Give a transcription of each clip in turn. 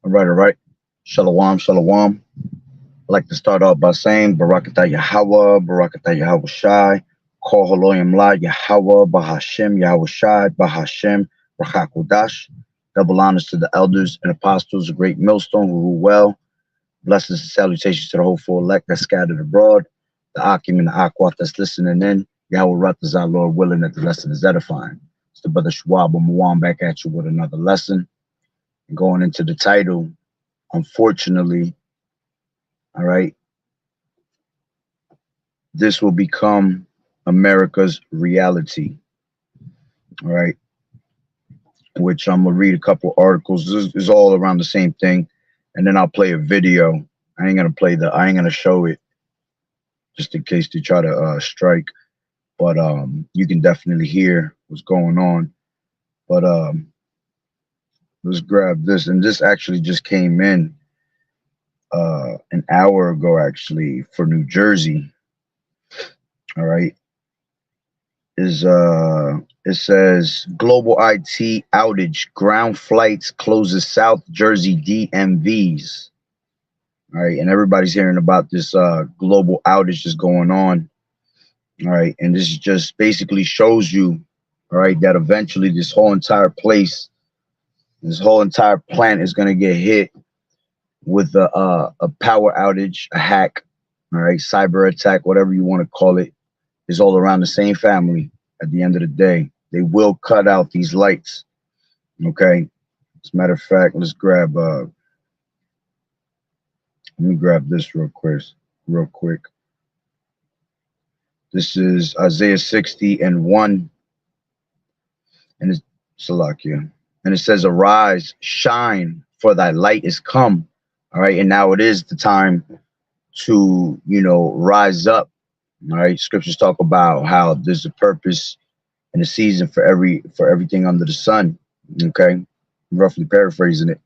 All right. Shalom, shalom. I'd like to start off by saying Barakatah Yahweh, Barakatah Yahweh Shai, Kol Haloyim La Yahweh, Bahashem Yahweh Shai, Bahashem Rachakodash. Double honors to the elders and apostles, a great millstone who rule well. Blessings and salutations to the hopeful elect that's scattered abroad, the Akim and the Akwat that's listening in. Yahweh Rathas, our Lord, willing that the lesson is edifying. It's the brother Schwab Mwam back at you with another lesson. And going into the title, unfortunately, all right, this will become America's reality. All right, which I'm gonna read a couple articles. This is all around the same thing, and then I'll play a video. I ain't gonna show it just in case they try to strike, but you can definitely hear what's going on. But let's grab this, and this actually just came in an hour ago, actually, for New Jersey. All right, it says global IT outage, ground flights closes South Jersey DMVs. All right, and everybody's hearing about this global outage that's going on. All right, and this just basically shows you, all right, that eventually this whole entire place, this whole entire plant is going to get hit with a power outage, a hack, all right, cyber attack, whatever you want to call it, is all around the same family. At the end of the day, they will cut out these lights. Okay. As a matter of fact, let's grab let me grab this real quick. This is Isaiah 60:1, and it's Salakia. And it says, arise, shine, for thy light is come. All right, and now it is the time to, rise up. All right, scriptures talk about how there's a purpose and a season for everything under the sun. Okay, roughly paraphrasing it.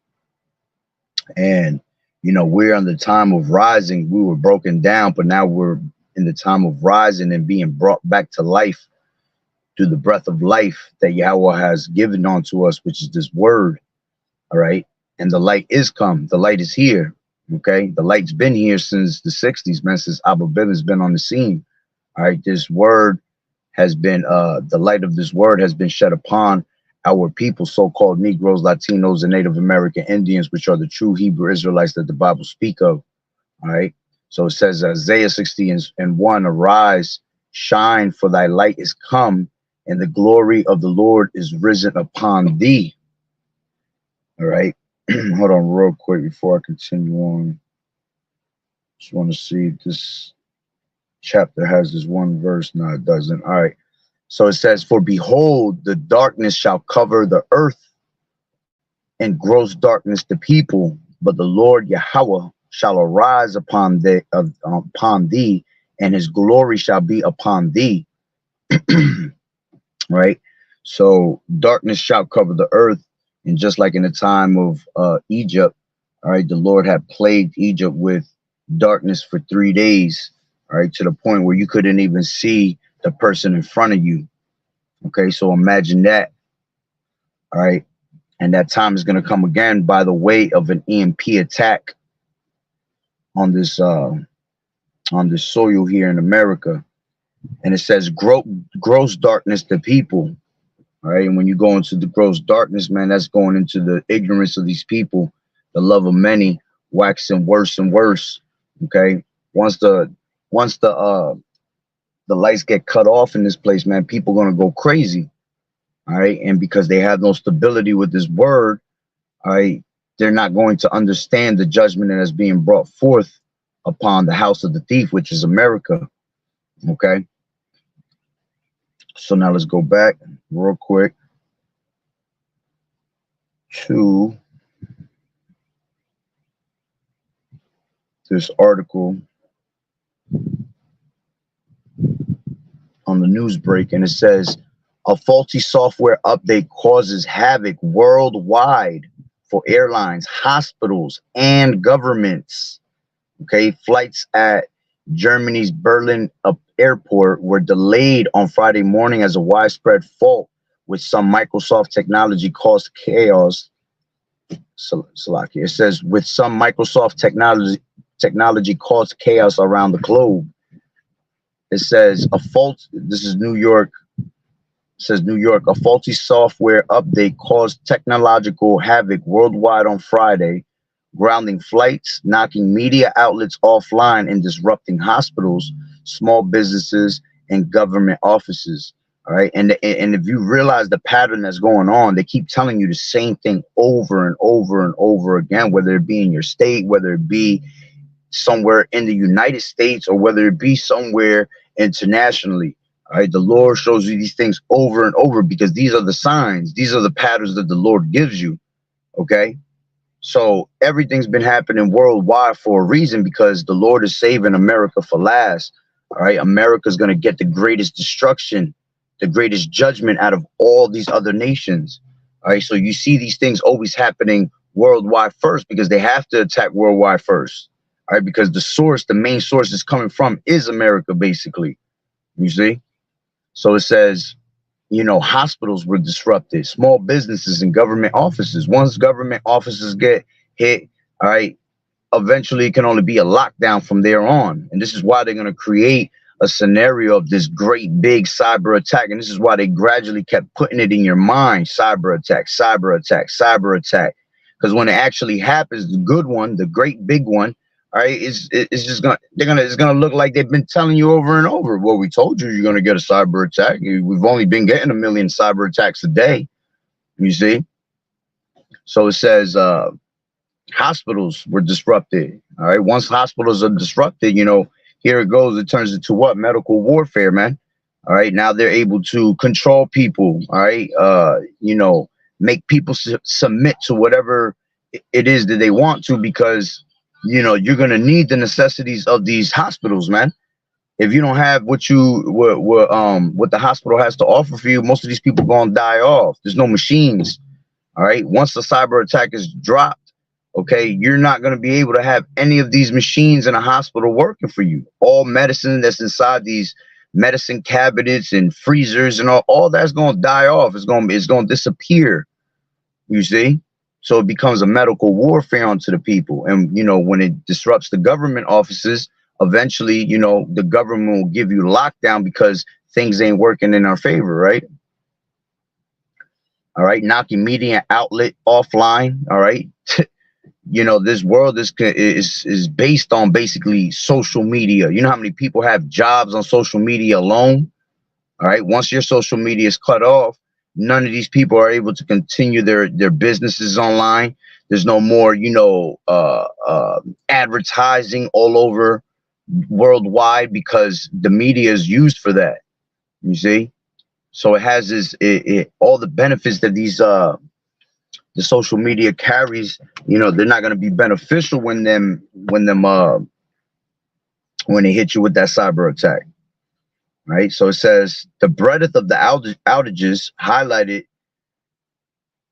And we're in the time of rising. We were broken down, but now we're in the time of rising and being brought back to life through the breath of life that Yahweh has given unto us, which is this word. All right, and the light is come. The light is here. Okay, the light's been here since the 60s, man, since Abba Bib has been on the scene. All right, this word has been, the light of this word has been shed upon our people, so-called Negroes, Latinos, and Native American Indians, which are the true Hebrew Israelites that the Bible speak of. All right, so it says Isaiah 60:1, arise, shine, for thy light is come, and the glory of the Lord is risen upon thee. All right. Hold on real quick before I continue on. Just want to see if this chapter has this one verse. No, it doesn't. All right. So it says, for behold, the darkness shall cover the earth, and gross darkness the people, but the Lord Yahweh shall arise upon thee, and his glory shall be upon thee. Right. So darkness shall cover the earth. And just like in the time of Egypt, all right, the Lord had plagued Egypt with darkness for 3 days, all right, to the point where you couldn't even see the person in front of you. Okay, so imagine that. All right, and that time is going to come again by the way of an EMP attack on this soil here in America. And it says gross darkness to people. All right, and when you go into the gross darkness, man, that's going into the ignorance of these people, the love of many, waxing worse and worse. Okay, once the lights get cut off in this place, man, people are gonna go crazy. All right, and because they have no stability with this word, all right, they're not going to understand the judgment that is being brought forth upon the house of the thief, which is America. Okay. So now let's go back real quick to this article on the news break, and it says a faulty software update causes havoc worldwide for airlines, hospitals, and governments. Okay, flights at Germany's Berlin airport were delayed on Friday morning as a widespread fault with some Microsoft technology caused chaos Salaki. It says with some Microsoft technology caused chaos around the globe. It says a fault. This is New York. It says New York. A faulty software update caused technological havoc worldwide on Friday, grounding flights, knocking media outlets offline, and disrupting hospitals, small businesses, and government offices. All right. And if you realize the pattern that's going on, they keep telling you the same thing over and over and over again, whether it be in your state, whether it be somewhere in the United States, or whether it be somewhere internationally. All right. The Lord shows you these things over and over because these are the signs. These are the patterns that the Lord gives you. Okay. So everything's been happening worldwide for a reason, because the Lord is saving America for last. All right. America's going to get the greatest destruction, the greatest judgment out of all these other nations. All right. So you see these things always happening worldwide first, because they have to attack worldwide first. All right. Because the source, the main source is coming from is America, basically. You see? So it says, you know, hospitals were disrupted, small businesses and government offices. Once government offices get hit, all right, eventually it can only be a lockdown from there on. And this is why they're going to create a scenario of this great big cyber attack. And this is why they gradually kept putting it in your mind: cyber attack, cyber attack, cyber attack. Because when it actually happens, the good one, the great big one, all right, it's just gonna it's gonna look like they've been telling you over and over. Well, we told you you're gonna get a cyber attack. We've only been getting 1 million cyber attacks a day. You see? So it says hospitals were disrupted. All right. Once hospitals are disrupted, you know, here it goes. It turns into what? Medical warfare, man. All right. Now they're able to control people. All right. You know, make people submit to whatever it is that they want to, because you know, you're going to need the necessities of these hospitals, man. If you don't have what the hospital has to offer for you, most of these people going to die off. There's no machines. All right. Once the cyber attack is dropped, okay, you're not going to be able to have any of these machines in a hospital working for you. All medicine that's inside these medicine cabinets and freezers and all that's going to die off. It's going to disappear. You see? So it becomes a medical warfare onto the people. And, you know, when it disrupts the government offices, eventually, you know, the government will give you lockdown because things ain't working in our favor, right? All right. Knocking media outlet offline. All right. You know, this world is based on basically social media. You know how many people have jobs on social media alone? All right. Once your social media is cut off, none of these people are able to continue their businesses online. There's no more, you know, advertising all over worldwide, because the media is used for that. You see? So it has this, all the benefits that these, the social media carries, you know, they're not going to be beneficial when they hit you with that cyber attack. Right. So it says the breadth of the outages highlighted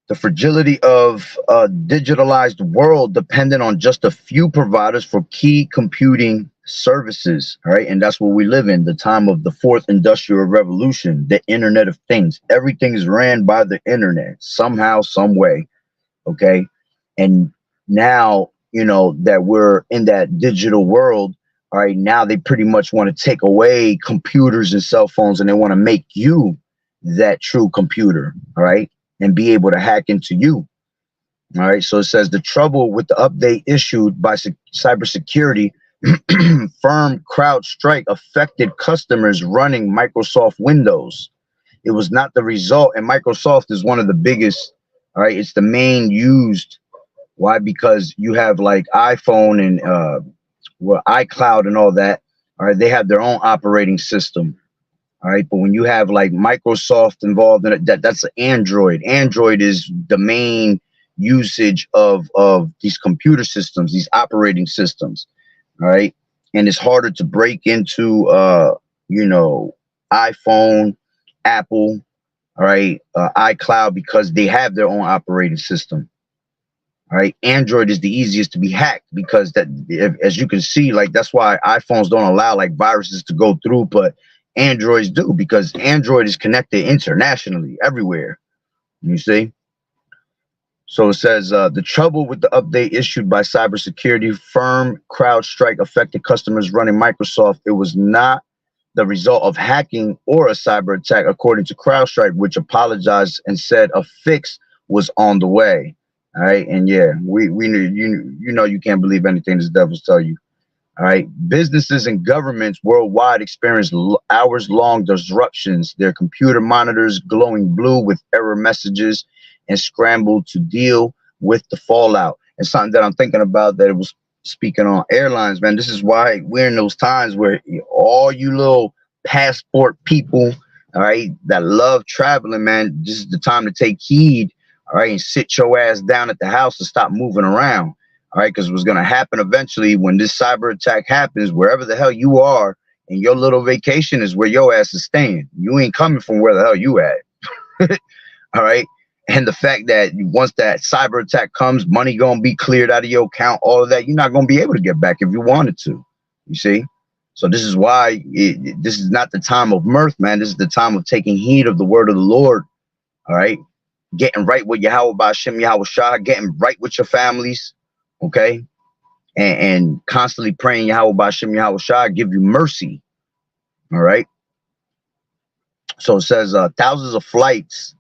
the fragility of a digitalized world dependent on just a few providers for key computing services. All right. And that's what we live in, the time of the fourth industrial revolution, the Internet of Things. Everything is ran by the internet somehow, some way. OK. And now, you know, that we're in that digital world. All right, now they pretty much want to take away computers and cell phones, and they want to make you that true computer, all right, and be able to hack into you. All right, so it says the trouble with the update issued by cybersecurity firm CrowdStrike affected customers running Microsoft Windows. It was not the result, and Microsoft is one of the biggest, all right, it's the main used. Why? Because you have like iPhone and iCloud and all that. All right, they have their own operating system. All right, but when you have like Microsoft involved in it, that's Android. Android is the main usage of these computer systems, these operating systems. All right, and it's harder to break into you know, iPhone, Apple, all right, iCloud, because they have their own operating system. All right, Android is the easiest to be hacked, because that, as you can see, like that's why iPhones don't allow like viruses to go through, but Androids do, because Android is connected internationally everywhere. You see? So it says the trouble with the update issued by cybersecurity firm CrowdStrike affected customers running Microsoft. It was not the result of hacking or a cyber attack, according to CrowdStrike, which apologized and said a fix was on the way. All right, and yeah, we knew you know you can't believe anything these devils tell you. All right, businesses and governments worldwide experienced hours-long disruptions. Their computer monitors glowing blue with error messages and scrambled to deal with the fallout. And something that I'm thinking about that it was speaking on airlines, man. This is why we're in those times where all you little passport people, all right, that love traveling, man, this is the time to take heed, all right, and sit your ass down at the house and stop moving around. All right, because what's going to happen eventually when this cyber attack happens, wherever the hell you are, and your little vacation is where your ass is staying. You ain't coming from where the hell you at. All right. And the fact that once that cyber attack comes, money going to be cleared out of your account, all of that, you're not going to be able to get back if you wanted to. You see? So this is why this is not the time of mirth, man. This is the time of taking heed of the word of the Lord. All right. Getting right with YAHAWAH'S, YAHAWAH'S, getting right with your families. Okay. And constantly praying YAHAWAH'S, YAHAWAH'S, give you mercy. All right. So it says thousands of flights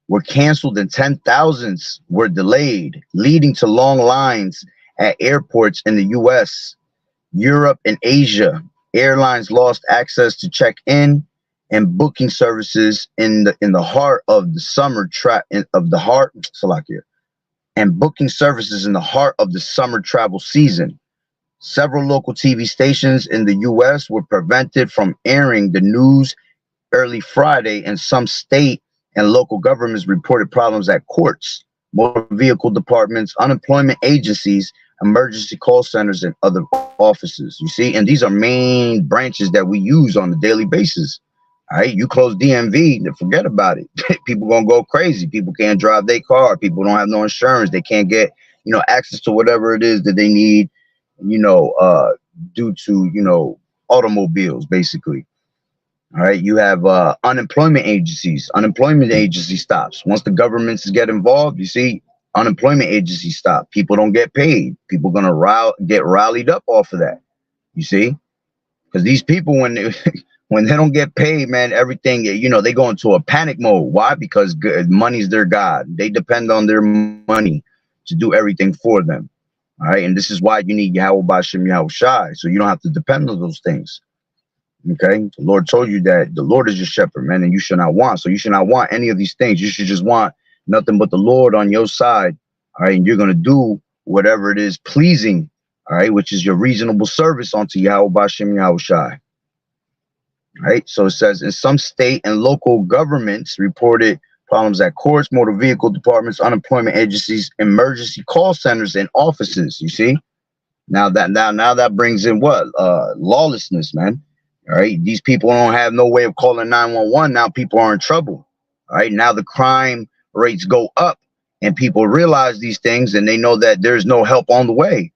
were canceled and 10,000s were delayed, leading to long lines at airports in the U.S., Europe, and Asia. Airlines lost access to check-in and booking services in the heart of the summer and booking services in the heart of the summer travel season. Several local TV stations in the U.S. were prevented from airing the news early Friday, and some state and local governments reported problems at courts, motor vehicle departments, unemployment agencies, emergency call centers, and other offices. You see, and these are main branches that we use on a daily basis. All right, you close DMV, forget about it. People gonna go crazy. People can't drive their car. People don't have no insurance. They can't get, access to whatever it is that they need, due to, automobiles, basically. All right, you have unemployment agencies. Unemployment agency stops. Once the governments get involved, you see, unemployment agencies stop. People don't get paid. People gonna get rallied up off of that. You see, because these people, when they when they don't get paid, man, everything, they go into a panic mode. Why? Because money's their god. They depend on their money to do everything for them. All right, and this is why you need YAHAWAH'S, YAHAWAH'S, so you don't have to depend on those things. Okay, the Lord told you that the Lord is your shepherd, man, and you should not want. So you should not want any of these things. You should just want nothing but the Lord on your side. All right, and you're gonna do whatever it is pleasing, all right, which is your reasonable service unto YAHAWAH'S, YAHAWAH'S. All right, so it says in some state and local governments reported problems at courts, motor vehicle departments, unemployment agencies, emergency call centers, and offices. You see, now that brings in what lawlessness, man. All right, these people don't have no way of calling 911. Now people are in trouble. All right, now the crime rates go up, and people realize these things, and they know that there's no help on the way.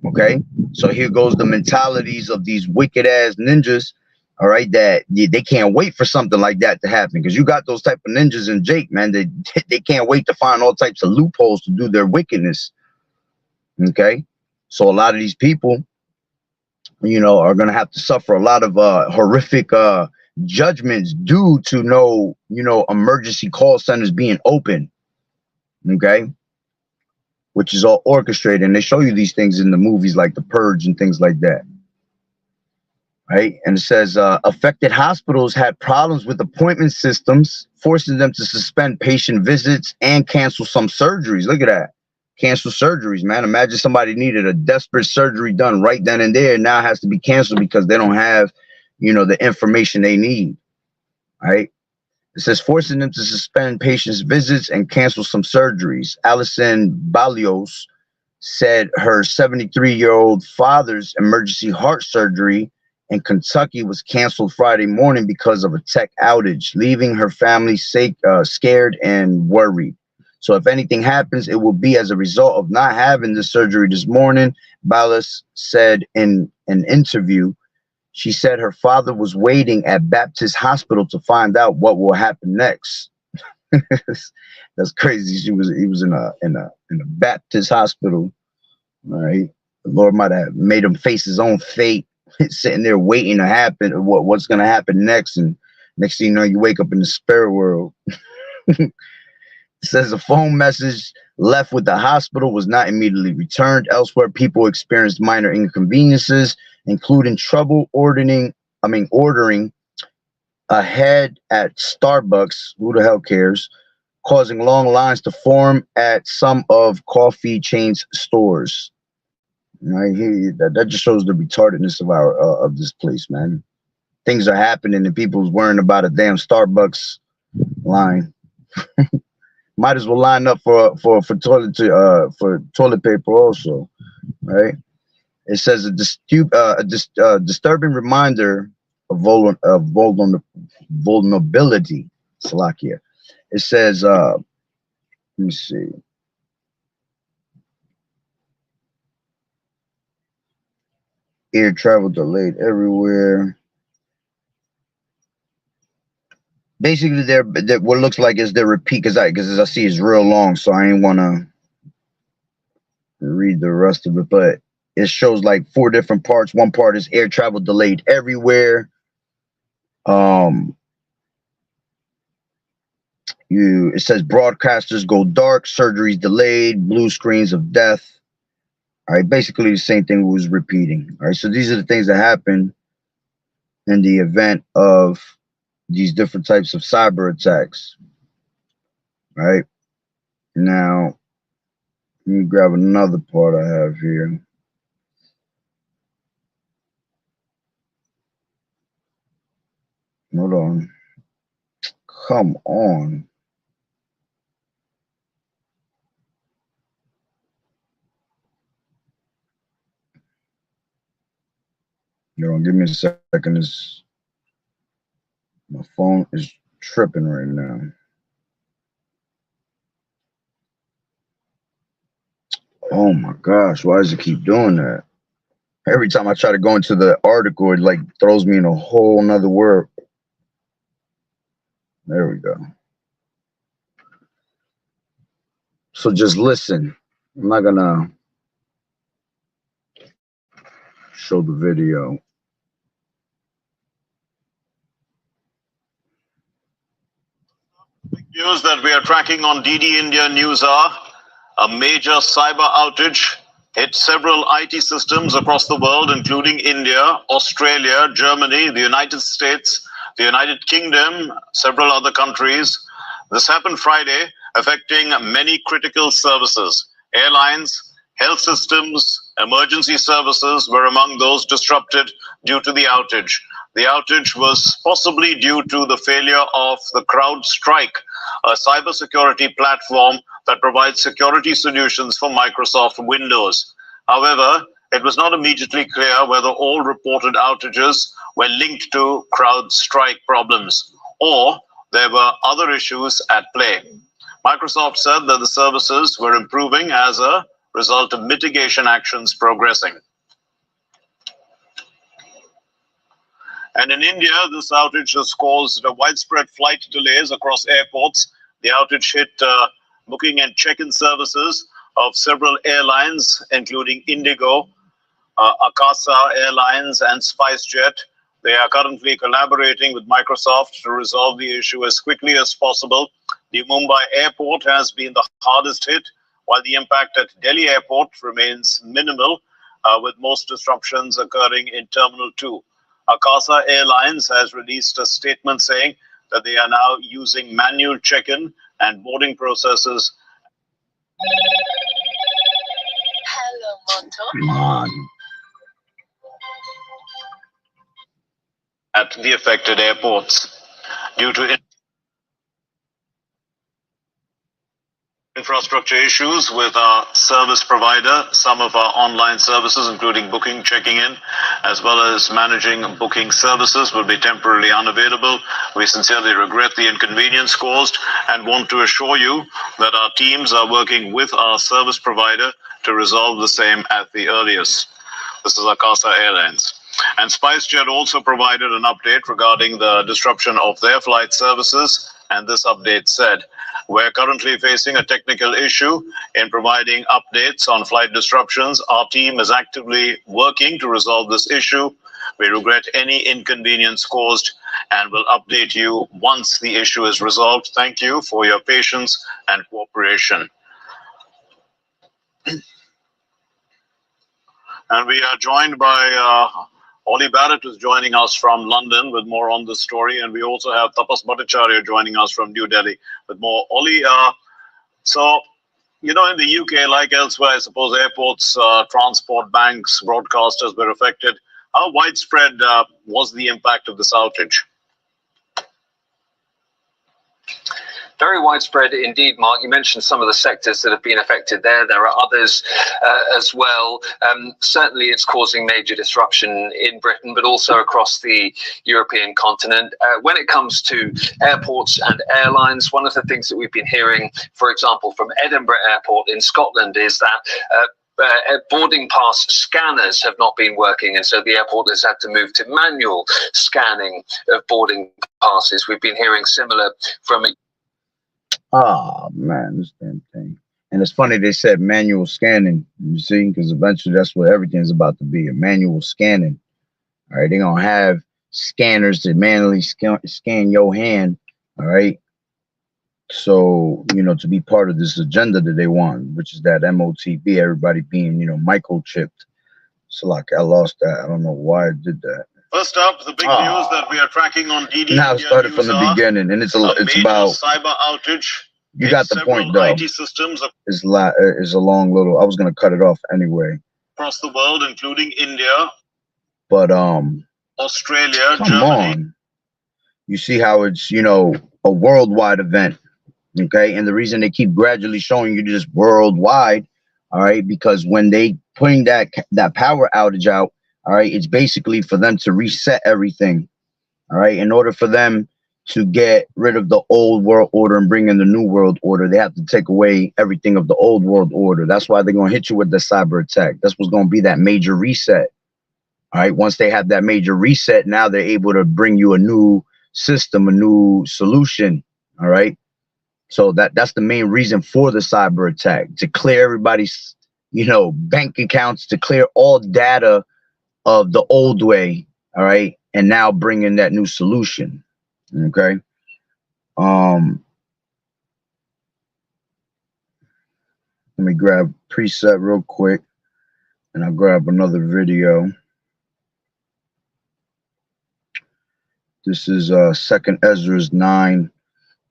Okay, so here goes the mentalities of these wicked ass ninjas. All right, that they can't wait for something like that to happen, because you got those type of ninjas in Jake, man. They can't wait to find all types of loopholes to do their wickedness. Okay, so a lot of these people, are going to have to suffer a lot of horrific judgments due to no, emergency call centers being open. Okay, which is all orchestrated, and they show you these things in the movies like The Purge and things like that. Right, and it says affected hospitals had problems with appointment systems, forcing them to suspend patient visits and cancel some surgeries. Look at that. Cancel surgeries, man. Imagine somebody needed a desperate surgery done right then and there. Now it has to be canceled because they don't have, the information they need. Right. It says forcing them to suspend patients' visits and cancel some surgeries. Allison Balios said her 73-year-old father's emergency heart surgery in Kentucky was canceled Friday morning because of a tech outage, leaving her family scared and worried. So if anything happens, it will be as a result of not having the surgery this morning, Ballas said in an interview. She said her father was waiting at Baptist Hospital to find out what will happen next. That's crazy. He was in a Baptist hospital. All right. The Lord might have made him face his own fate, sitting there waiting to happen, what's gonna happen next, and next thing you know, you wake up in the spirit world. It says a phone message left with the hospital was not immediately returned. Elsewhere, people experienced minor inconveniences, including trouble ordering ahead at Starbucks. Who the hell cares? Causing long lines to form at some of coffee chains stores. Right here, that just shows the retardedness of our of this place, man. Things are happening and people's worrying about a damn Starbucks line. Might as well line up for toilet paper also, right? It says a disturbing reminder of vulnerability. Slovakia. It says, let me see. Air travel delayed everywhere. Basically, they're what looks like is their repeat, because as I see it's real long, so I ain't want to read the rest of it, but it shows like 4 different parts. One part is air travel delayed everywhere. It says broadcasters go dark, surgeries delayed, blue screens of death. All right, basically the same thing was repeating. All right, so these are the things that happen in the event of these different types of cyber attacks. All right, now let me grab another part I have here. Hold on. Come on. Hold on, give me a second. My phone is tripping right now. Oh my gosh, why does it keep doing that? Every time I try to go into the article, it like throws me in a whole nother world. There we go. So just listen. I'm not gonna show the video. News that we are tracking on DD India News are a major cyber outage hit several IT systems across the world, including India, Australia, Germany, the United States, the United Kingdom, several other countries. This happened Friday, affecting many critical services. Airlines, health systems, emergency services were among those disrupted due to the outage. The outage was possibly due to the failure of the CrowdStrike, a cybersecurity platform that provides security solutions for Microsoft Windows. However, it was not immediately clear whether all reported outages were linked to CrowdStrike problems or there were other issues at play. Microsoft said that the services were improving as a result of mitigation actions progressing. And in India, this outage has caused widespread flight delays across airports. The outage hit booking and check-in services of several airlines, including Indigo, Akasa Airlines, and SpiceJet. They are currently collaborating with Microsoft to resolve the issue as quickly as possible. The Mumbai airport has been the hardest hit, while the impact at Delhi airport remains minimal, with most disruptions occurring in Terminal 2. Akasa Airlines has released a statement saying that they are now using manual check-in and boarding processes. Hello, Monto. Come on. At the affected airports due to infrastructure issues with our service provider. Some of our online services, including booking, checking in, as well as managing booking services, will be temporarily unavailable. We sincerely regret the inconvenience caused and want to assure you that our teams are working with our service provider to resolve the same at the earliest. This is Akasa Airlines. And SpiceJet also provided an update regarding the disruption of their flight services. And this update said, we're currently facing a technical issue in providing updates on flight disruptions. Our team is actively working to resolve this issue. We regret any inconvenience caused and will update you once the issue is resolved. Thank you for your patience and cooperation. And we are joined by Ollie Barrett, who's joining us from London with more on this story. And we also have Tapas Bhattacharya joining us from New Delhi with more. Ollie, so, you know, in the UK, like elsewhere, I suppose airports, transport, banks, broadcasters were affected. How widespread was the impact of this outage? Very widespread indeed, Mark. You mentioned some of the sectors that have been affected there. There are others as well. Certainly it's causing major disruption in Britain, but also across the European continent. When it comes to airports and airlines, one of the things that we've been hearing, for example, from Edinburgh Airport in Scotland is that boarding pass scanners have not been working, and so the airport has had to move to manual scanning of boarding passes. We've been hearing similar from... Oh man, this damn thing. And it's funny they said manual scanning, you see, because eventually that's what everything's about to be, a manual scanning. All right, they're gonna have scanners that manually scan your hand. All right. So, you know, to be part of this agenda that they want, which is that MOTB, everybody being, you know, microchipped. So like I lost that. I don't know why I did that. First up, the big news that we are tracking on DD. Now it started from the beginning, and it's about cyber outage. You got the point, though. IT systems it's a long little. I was gonna cut it off anyway. Across the world, including India, but Australia, come Germany. on. You see how it's, you know, a worldwide event, okay? And the reason they keep gradually showing you this worldwide, all right, because when they putting that power outage out, all right, it's basically for them to reset everything, all right? In order for them to get rid of the old world order and bring in the new world order, they have to take away everything of the old world order. That's why they're going to hit you with the cyber attack. That's what's going to be that major reset, all right? Once they have that major reset, now they're able to bring you a new system, a new solution, all right? So that's the main reason for the cyber attack, to clear everybody's, you know, bank accounts, to clear all data of the old way, all right, and now bring in that new solution, okay? Let me grab preset real quick, and I'll grab another video. This is 2nd Ezra's 9:1,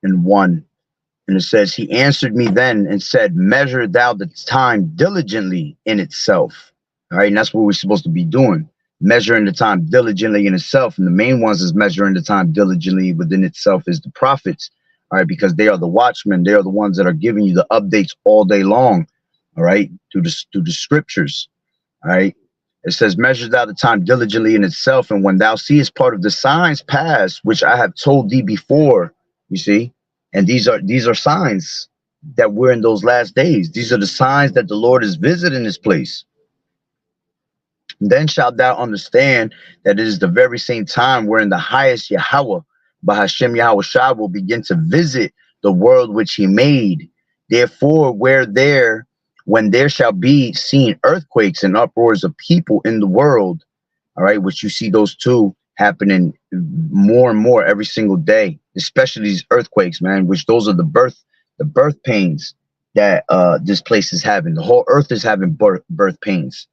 and it says, he answered me then and said, measure thou the time diligently in itself. All right, and that's what we're supposed to be doing, measuring the time diligently in itself. And the main ones is measuring the time diligently within itself is the prophets, all right, because they are the watchmen. They are the ones that are giving you the updates all day long, all right, through the scriptures, all right. It says, measure thou the time diligently in itself, and when thou seest part of the signs pass, which I have told thee before, you see, and these are signs that we're in those last days. These are the signs that the Lord is visiting this place. Then shalt thou understand that it is the very same time wherein the highest Yahweh, Bahashem Yahweh Shai, will begin to visit the world which he made. Therefore, when there shall be seen earthquakes and uproars of people in the world, all right, which you see those two happening more and more every single day, especially these earthquakes, man, which those are the birth pains that this place is having. The whole earth is having birth pains.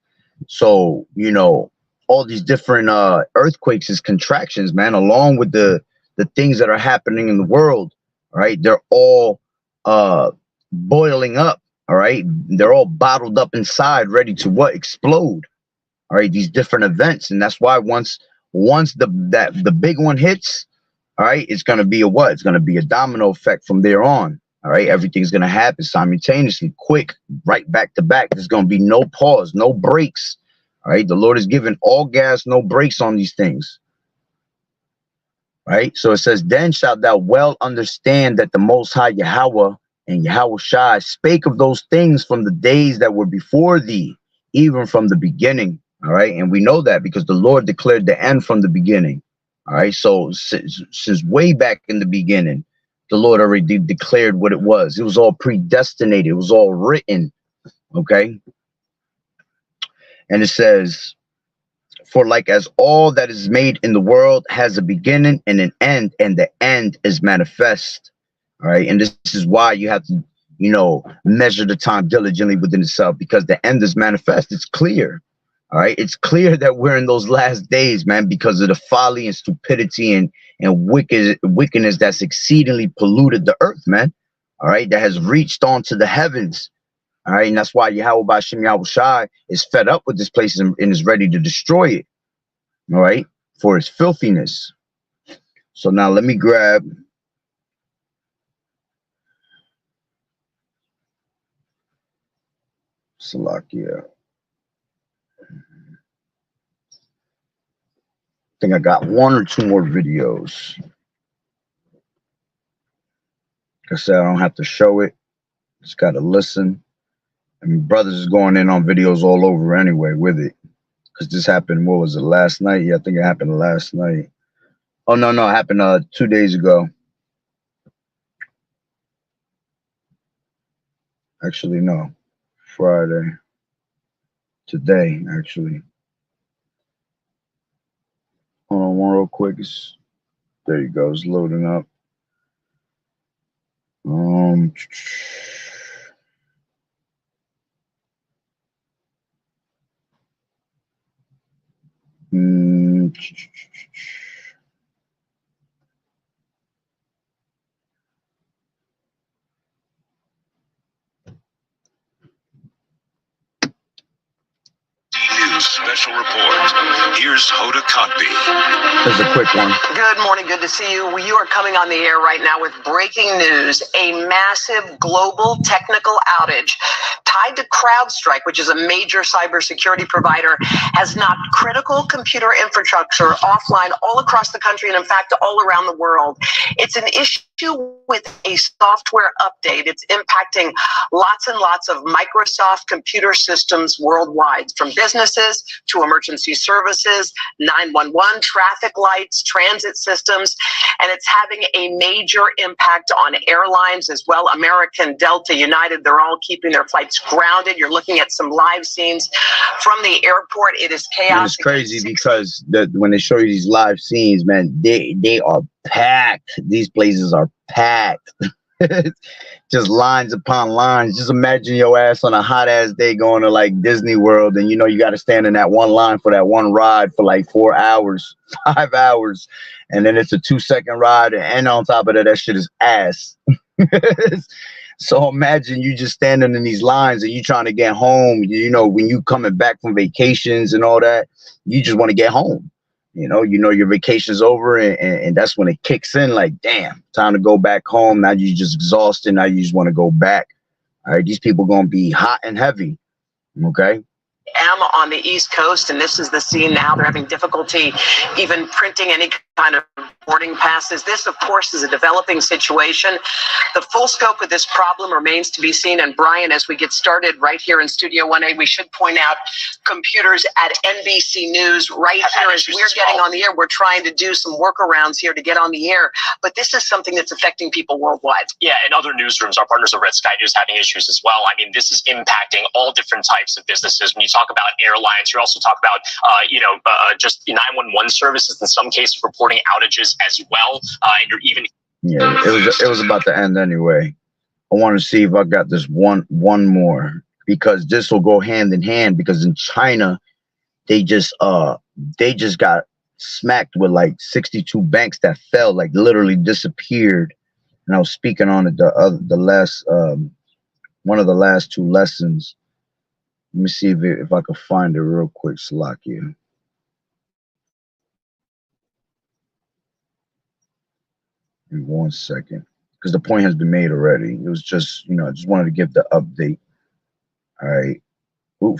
So, you know, all these different earthquakes is contractions, man, along with the things that are happening in the world, right? They're all boiling up. All right, they're all bottled up inside, ready to what? Explode. All right, these different events, and that's why once the big one hits, all right, it's gonna be a what? It's gonna be a domino effect from there on. All right, everything's gonna happen simultaneously, quick, right back to back. There's gonna be no pause, no breaks. All right, the Lord is giving all gas, no brakes on these things. Right, so it says, then shalt thou well understand that the Most High Yahweh and Yahweh Shai spake of those things from the days that were before thee, even from the beginning. All right, and we know that because the Lord declared the end from the beginning. All right, so since way back in the beginning, the Lord already declared what it was. It was all predestinated. It was all written. Okay. And it says, for like as all that is made in the world has a beginning and an end, and the end is manifest. All right. And this is why you have to, you know, measure the time diligently within itself, because the end is manifest. It's clear. All right. It's clear that we're in those last days, man, because of the folly and stupidity and wickedness that's exceedingly polluted the earth, man. All right. That has reached onto the heavens. All right. And that's why YAHAWAH'S is fed up with this place and is ready to destroy it. All right. For its filthiness. So now let me grab Salakia. I think I got 1 or 2 more videos. Like I said, I don't have to show it. Just got to listen. I mean, brothers is going in on videos all over anyway with it. Because this happened, what was it, last night? Yeah, I think it happened last night. Oh, no, it happened 2 days ago. Actually, no. Friday. Today, actually. Hold on one real quick. There you go. It's loading up. News special report. Here's Hoda Kotb. Here's a quick one. Good morning. Good to see you. You are coming on the air right now with breaking news. A massive global technical outage tied to CrowdStrike, which is a major cybersecurity provider, has knocked critical computer infrastructure offline all across the country and, in fact, all around the world. It's an issue with a software update. It's impacting lots and lots of Microsoft computer systems worldwide, from businesses to emergency services, 911, traffic lights, transit systems, and it's having a major impact on airlines as well. American, Delta, United, they're all keeping their flights grounded. You're looking at some live scenes from the airport. It is chaos. It's crazy because when they show you these live scenes, man, they are packed. These places are packed. Just lines upon lines. Just imagine your ass on a hot ass day going to like Disney World, and you know you got to stand in that one line for that one ride for like 4 hours, 5 hours, and then it's a 2-second ride, and on top of that, that shit is ass. So imagine you just standing in these lines and you trying to get home. You know, when you coming back from vacations and all that, you just want to get home. You know your vacation's over, and that's when it kicks in. Like, damn, time to go back home. Now you're just exhausted. Now you just want to go back. All right, these people gonna be hot and heavy. Okay. On the East Coast, and this is the scene now. They're having difficulty even printing any kind of boarding passes. This, of course, is a developing situation. The full scope of this problem remains to be seen. And Brian, as we get started right here in Studio 1A, we should point out computers at NBC News right here as we're getting on the air. We're trying to do some workarounds here to get on the air, but this is something that's affecting people worldwide. Yeah, and other newsrooms, our partners over at Sky News, having issues as well. I mean, this is impacting all different types of businesses. When you talk about airlines, you also talk about, just 911 services, in some cases reporting outages as well. And you're even... Yeah, it was about to end anyway. I want to see if I got this one more, because this will go hand in hand, because in China, they just got smacked with like 62 banks that fell, like literally disappeared. And I was speaking on it the last one of the last 2 lessons. Let me see if I can find it real quick, Salakia. In 1 second, because the point has been made already. It was just, I just wanted to give the update. All right.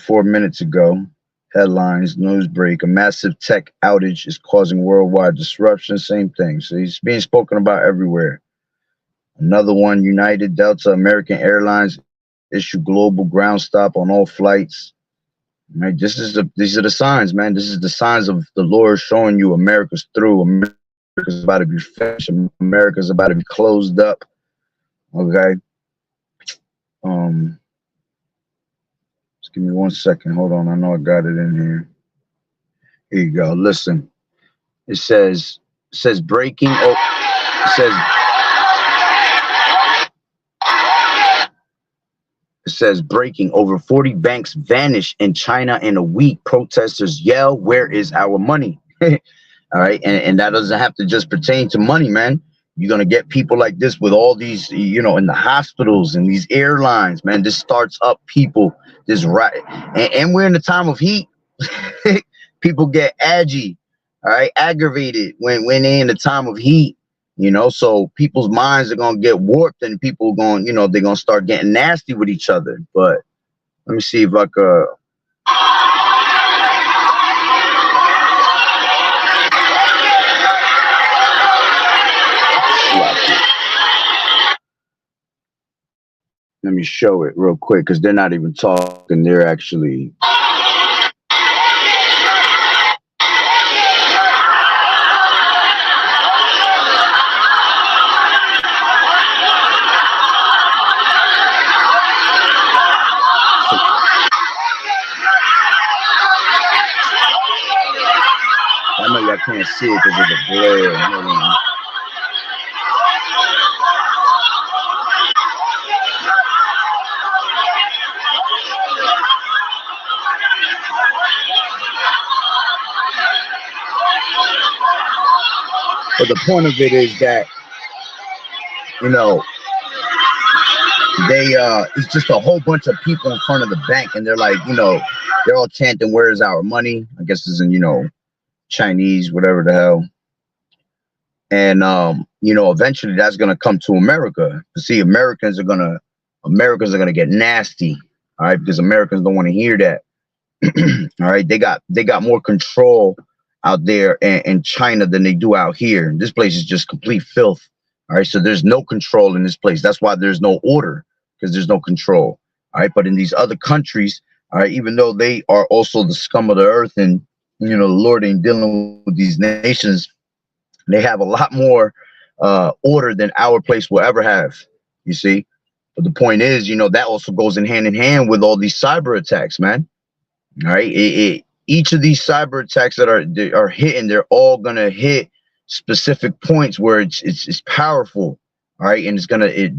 4 minutes ago, headlines, news break, a massive tech outage is causing worldwide disruption. Same thing. So it's being spoken about everywhere. Another one, United, Delta, American Airlines issue global ground stop on all flights. Right? These are the signs, man. This is the signs of the Lord showing you America's through. America America's about to be finished. America's about to be closed up. Okay. Just give me 1 second. Hold on. I know I got it in here. Here you go. Listen. It says breaking. Oh, it says breaking. Over 40 banks vanish in China in a week. Protesters yell, "Where is our money?" All right, and that doesn't have to just pertain to money, man. You're gonna get people like this with all these, you know, in the hospitals and these airlines, man. This starts up people. This right, and we're in the time of heat. People get aggy, all right, aggravated when they're in the time of heat, you know. So people's minds are gonna get warped, and people are going, you know, they're gonna start getting nasty with each other. But let me see if I could. Let me show it real quick, because they're not even talking. They're actually. I know y'all can't see it because of the glare. Hold on. But the point of it is that, you know, it's just a whole bunch of people in front of the bank, and they're like, you know, they're all chanting, "Where's our money?" I guess it's in, you know, Chinese, whatever the hell. And you know, eventually that's gonna come to America. See, Americans are gonna get nasty, all right, because Americans don't want to hear that. All right, they got more control out there in China than they do out here. This place is just complete filth. All right, so there's no control in this place. That's why there's no order, because there's no control. All right, but in these other countries, all right, even though they are also the scum of the earth, and you know, the Lord ain't dealing with these nations, they have a lot more order than our place will ever have. You see, but the point is, you know, that also goes in hand with all these cyber attacks, man. All right, each of these cyber attacks that are hitting, they're all gonna hit specific points where it's powerful. All right, and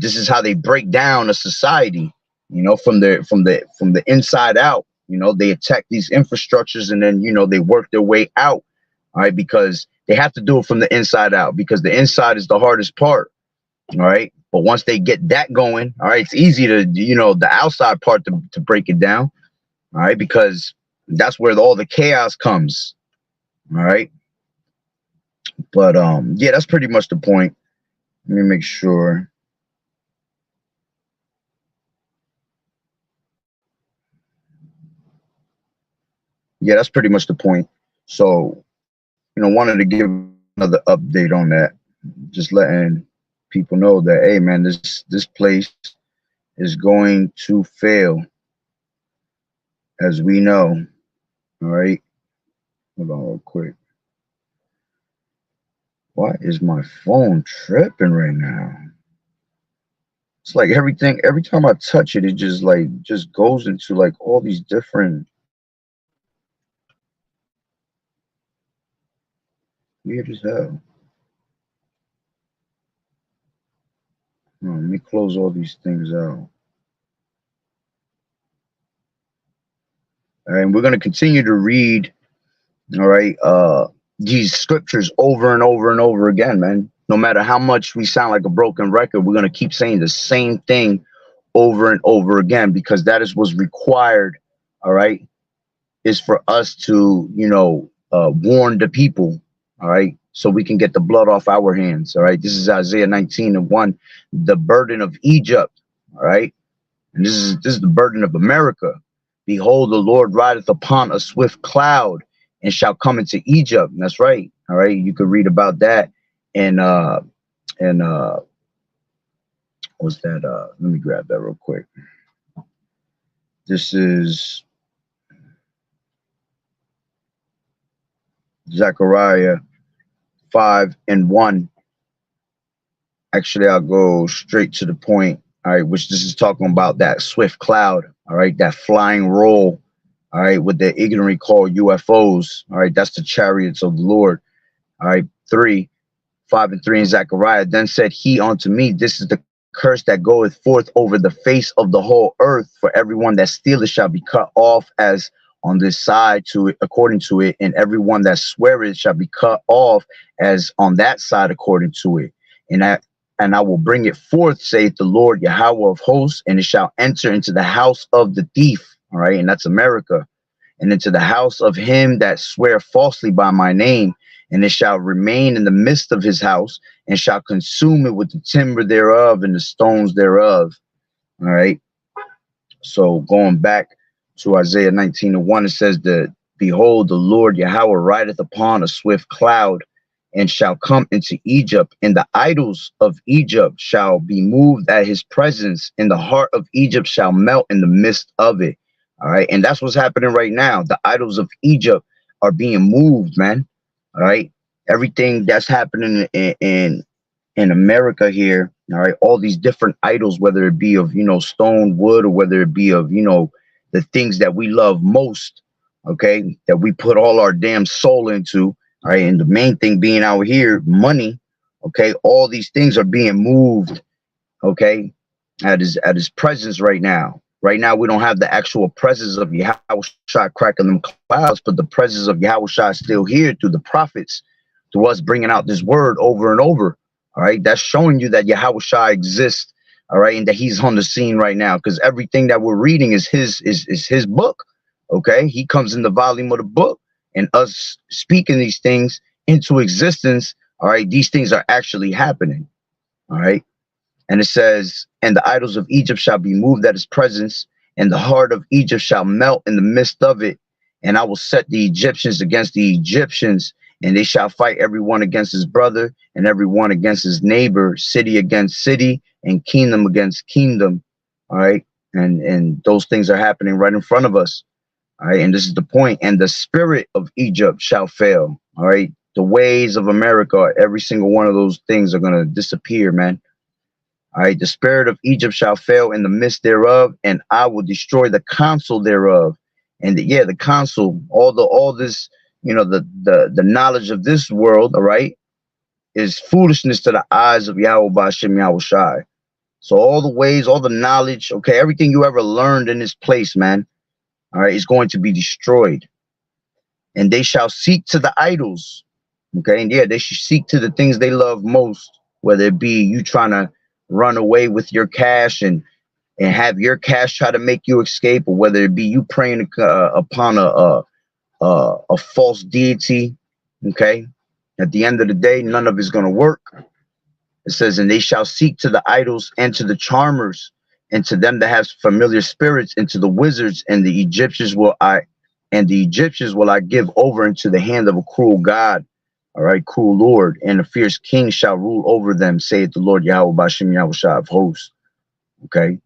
this is how they break down a society, you know, from the inside out. You know, they attack these infrastructures, and then, you know, they work their way out. All right, because they have to do it from the inside out, because the inside is the hardest part. All right, but once they get that going, all right, it's easy to, you know, the outside part to break it down. All right, because that's where all the chaos comes. All right, but yeah, that's pretty much the point. Let me make sure. Yeah, that's pretty much the point. So, you know, wanted to give another update on that, just letting people know that, hey, man, this place is going to fail, as we know. All right, hold on real quick. Why is my phone tripping right now? It's like every time I touch it, it just goes into like all these different, weird as hell. Let me close all these things out. All right, and we're going to continue to read, all right, these scriptures over and over and over again, man. No matter how much we sound like a broken record, we're going to keep saying the same thing over and over again, because that is what's required, all right, is for us to, you know, warn the people, all right, so we can get the blood off our hands. All right, this is Isaiah 19:1, the burden of Egypt. All right, and this is the burden of America. Behold, the Lord rideth upon a swift cloud, and shall come into Egypt. And that's right. All right, you could read about that. And what's that? Let me grab that real quick. This is Zechariah 5 and 1. Actually, I'll go straight to the point. All right, which this is talking about that swift cloud. All right, that flying roll. All right, what they ignorantly call UFOs. All right, that's the chariots of the Lord. All right, 5 and 3 in Zechariah. Then said he unto me, this is the curse that goeth forth over the face of the whole earth. For everyone that stealeth shall be cut off as on this side to it, according to it, and everyone that sweareth shall be cut off as on that side according to it. And I will bring it forth, saith the Lord Yahawah of hosts, and it shall enter into the house of the thief. All right, and that's America, and into the house of him that swear falsely by my name, and it shall remain in the midst of his house, and shall consume it with the timber thereof and the stones thereof. All right. So going back to Isaiah 19:1, it says that, behold, the Lord Yahweh rideth upon a swift cloud, and shall come into Egypt, and the idols of Egypt shall be moved at his presence, and the heart of Egypt shall melt in the midst of it. All right. And that's what's happening right now. The idols of Egypt are being moved, man. All right. Everything that's happening in America here. All right. All these different idols, whether it be of, stone, wood, or whether it be of, the things that we love most. Okay. That we put all our damn soul into. All right. And the main thing being out here, money. Okay. All these things are being moved. Okay. At his presence right now. Right now, we don't have the actual presence of Yahawashi cracking them clouds, but the presence of Yahawashi is still here through the prophets, through us bringing out this word over and over. All right. That's showing you that Yahawashi exists. All right. And that he's on the scene right now, because everything that we're reading is his book. OK, he comes in the volume of the book, and us speaking these things into existence. All right. These things are actually happening. All right. And it says, and the idols of Egypt shall be moved at his presence, and the heart of Egypt shall melt in the midst of it. And I will set the Egyptians against the Egyptians, and they shall fight everyone against his brother, and everyone against his neighbor, city against city, and kingdom against kingdom. All right. And those things are happening right in front of us. All right. And this is the point. And the spirit of Egypt shall fail. All right. The ways of America, every single one of those things are going to disappear, man. All right, the spirit of Egypt shall fail in the midst thereof, and I will destroy the counsel thereof. And the counsel, all this, the knowledge of this world, all right, is foolishness to the eyes of Yahweh Ba'ashem Yahawashi. So all the ways, all the knowledge, okay, everything you ever learned in this place, man, all right, is going to be destroyed. And they shall seek to the idols, okay, and they should seek to the things they love most, whether it be you trying to run away with your cash and have your cash try to make you escape, or whether it be you praying upon a false deity. Okay, at the end of the day, none of it's going to work. It says, and they shall seek to the idols and to the charmers and to them that have familiar spirits and to the wizards, and the Egyptians will I give over into the hand of a cruel God. All right, cool Lord, and a fierce king shall rule over them, saith the Lord Yahweh Ba'ashem Yahawashi of hosts. Okay,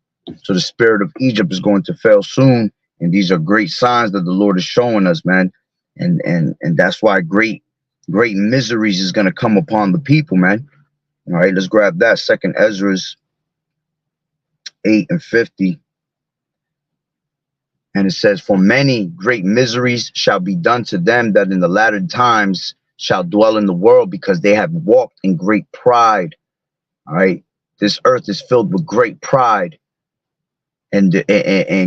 so the spirit of Egypt is going to fail soon, and these are great signs that the Lord is showing us, man. And that's why great miseries is going to come upon the people, man. All right, let's grab that. 2nd Ezra's 8 and 50. And it says, for many great miseries shall be done to them that in the latter times shall dwell in the world, because they have walked in great pride. All right, this earth is filled with great pride, and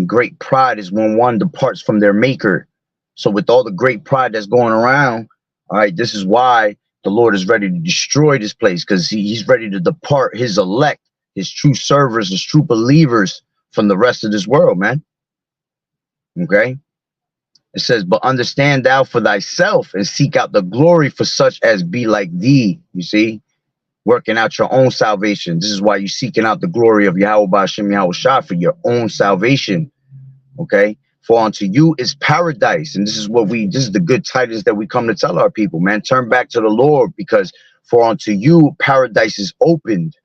great pride is when one departs from their maker. So with all the great pride that's going around, all right, this is why the Lord is ready to destroy this place, because he's ready to depart his elect, his true servers, his true believers from the rest of this world, man. Okay. It says, but understand thou for thyself and seek out the glory for such as be like thee. You see, working out your own salvation. This is why you're seeking out the glory of Yahweh Ba'ashem Yahawashi for your own salvation. Okay. For unto you is paradise. And this is the good tidings that we come to tell our people, man. Turn back to the Lord, because for unto you paradise is opened.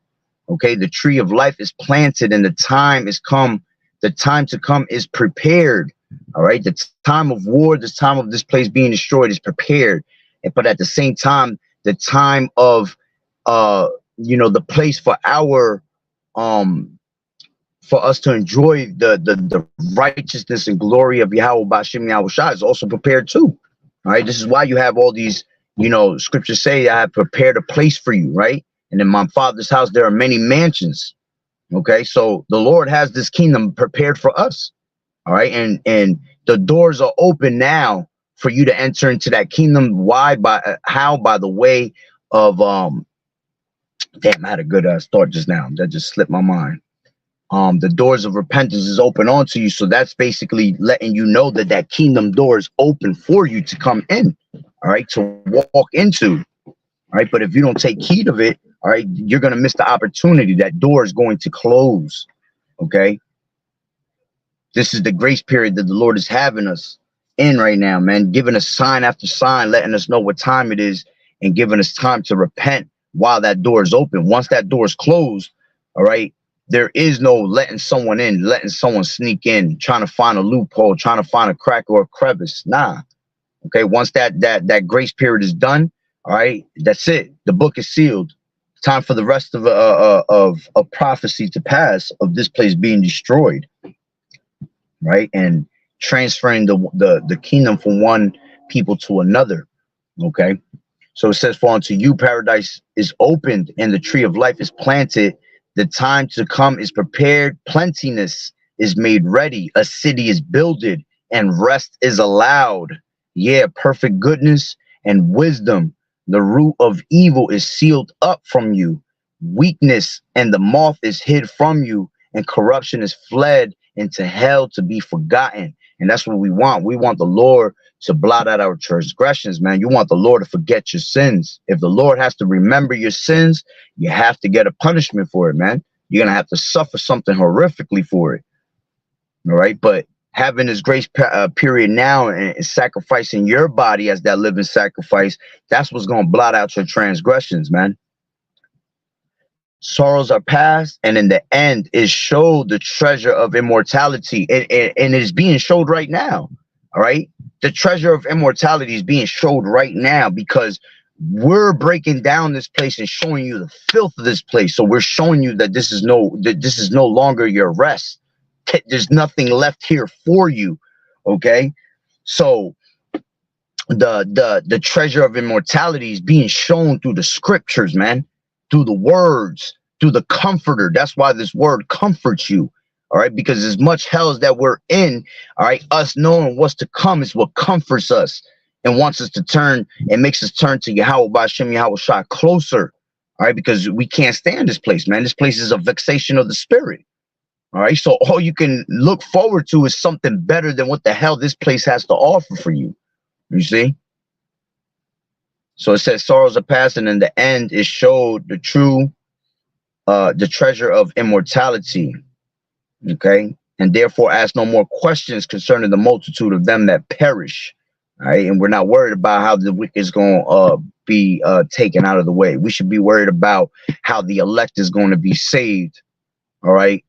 Okay. The tree of life is planted, and the time is come. The time to come is prepared. All right, the time of war, this time of this place being destroyed is prepared. But at the same time, the time of you know, the place for our for us to enjoy the righteousness and glory of YAHAWAH'S is also prepared too. All right, this is why you have all these, you know, scriptures say, I have prepared a place for you, right? And in my Father's house there are many mansions. Okay, so the Lord has this kingdom prepared for us. All right, and the doors are open now for you to enter into that kingdom. Why? By the way of damn, I had a good thought just now that just slipped my mind. The doors of repentance is open onto you, so that's basically letting you know that that kingdom door is open for you to come in, all right, to walk into. All right, but if you don't take heed of it, all right, you're going to miss the opportunity. That door is going to close. Okay, this is the grace period that the Lord is having us in right now, man, giving us sign after sign, letting us know what time it is, and giving us time to repent while that door is open. Once that door is closed, all right, there is no letting someone in, letting someone sneak in, trying to find a loophole, trying to find a crack or a crevice. Nah. Okay, once that grace period is done, all right, that's it. The book is sealed. Time for the rest of prophecy to pass, of this place being destroyed, right, and transferring the kingdom from one people to another. Okay, so it says, for unto you paradise is opened and the tree of life is planted. The time to come is prepared. Plentiness is made ready. A city is builded and rest is allowed. Yeah, perfect goodness and wisdom. The root of evil is sealed up from you. Weakness and the moth is hid from you, and corruption is fled into hell to be forgotten. And that's what we want. We want the Lord to blot out our transgressions, man. You want the Lord to forget your sins. If the Lord has to remember your sins, you have to get a punishment for it, man. You're going to have to suffer something horrifically for it. All right. But having this grace period now and sacrificing your body as that living sacrifice, that's what's going to blot out your transgressions, man. Sorrows are past, and in the end is showed the treasure of immortality. And it is being showed right now. All right. The treasure of immortality is being showed right now, because we're breaking down this place and showing you the filth of this place. So we're showing you that this is no longer your rest. There's nothing left here for you. Okay. So the treasure of immortality is being shown through the scriptures, man, through the words, through the comforter. That's why this word comforts you. All right, because as much hell as that we're in, all right, us knowing what's to come is what comforts us and wants us to turn and makes us turn to YAHAWAH'S closer. All right, because we can't stand this place, man. This place is a vexation of the spirit. All right, so all you can look forward to is something better than what the hell this place has to offer for you. You see? So it says sorrows are past, and in the end it showed the true, the treasure of immortality. Okay, and therefore ask no more questions concerning the multitude of them that perish. All right, and we're not worried about how the wicked is going to be taken out of the way. We should be worried about how the elect is going to be saved. All right.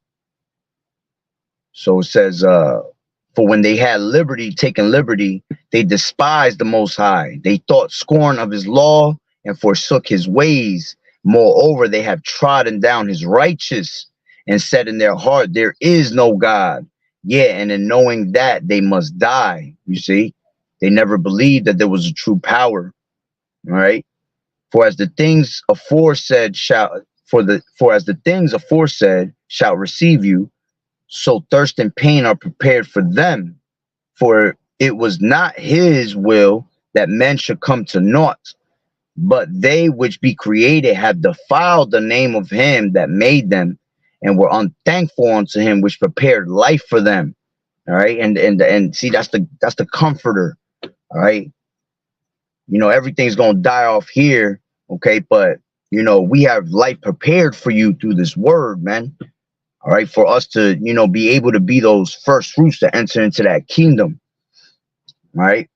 So it says, for when they had liberty, taken liberty, they despised the Most High. They thought scorn of his law and forsook his ways. Moreover, they have trodden down his righteous and said in their heart, there is no God. Yeah, and in knowing that, they must die. You see, they never believed that there was a true power. All right. For as the things aforesaid shall receive you, so thirst and pain are prepared for them. For it was not his will that men should come to naught, but they which be created have defiled the name of him that made them, and were unthankful unto him which prepared life for them. All right, and see, that's the comforter. All right, you know, everything's gonna die off here, okay, but you know, we have life prepared for you through this word, man. All right, for us to, you know, be able to be those first fruits to enter into that kingdom. All right,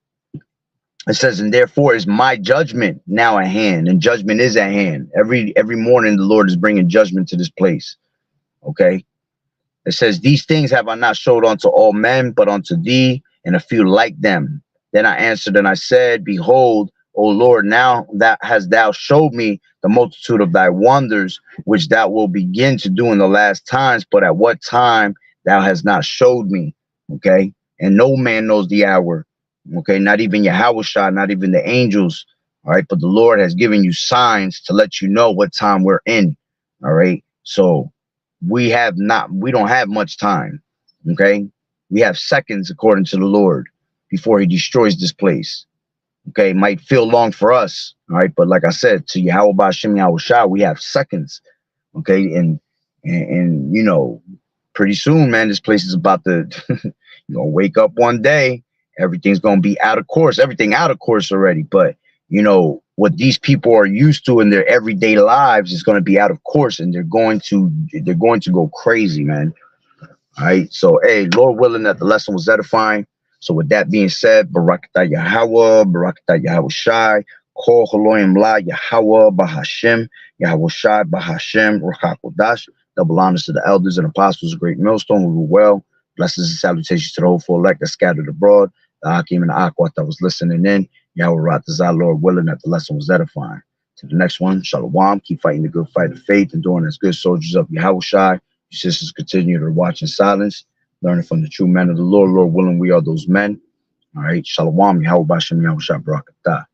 it says, and therefore is my judgment now at hand, and judgment is at hand. Every morning the Lord is bringing judgment to this place. Okay, it says, these things have I not showed unto all men, but unto thee and a few like them. Then I answered and I said, behold, O Lord, now that hast thou showed me the multitude of thy wonders, which thou wilt begin to do in the last times, but at what time thou hast not showed me. Okay. And no man knows the hour. Okay. Not even Yahawah, not even the angels. All right. But the Lord has given you signs to let you know what time we're in. All right. So we don't have much time. Okay. We have seconds according to the Lord before he destroys this place. Okay, might feel long for us, all right, but like I said, to Yahweh Ba'Shem Yahushua, we have seconds. Okay, and you know, pretty soon, man, this place is about to you know, wake up one day, everything's gonna be out of course, everything out of course already. But you know what these people are used to in their everyday lives is gonna be out of course, and they're going to go crazy, man. All right, so hey, Lord willing that the lesson was edifying. So with that being said, Barakatah Yahweh, Barakatah Yahushai, Kol Haloyim La Yahweh Bahashem, Yahushai Bahashem, Ruchakodash. Double honors to the elders and apostles of Great Millstone who rule well. Blessings and salutations to the hopeful elect that scattered abroad. The Hakim and the Akwat that was listening in. Yahweh Ratazah, Lord willing that the lesson was edifying. To the next one, Shalom. Keep fighting the good fight of faith and doing as good soldiers of Yahushai. Your sisters continue to watch in silence, learning from the true men of the Lord. Lord willing, we are those men. All right. Shalom. Yahweh Ba'Shem Yahushua Barakatah.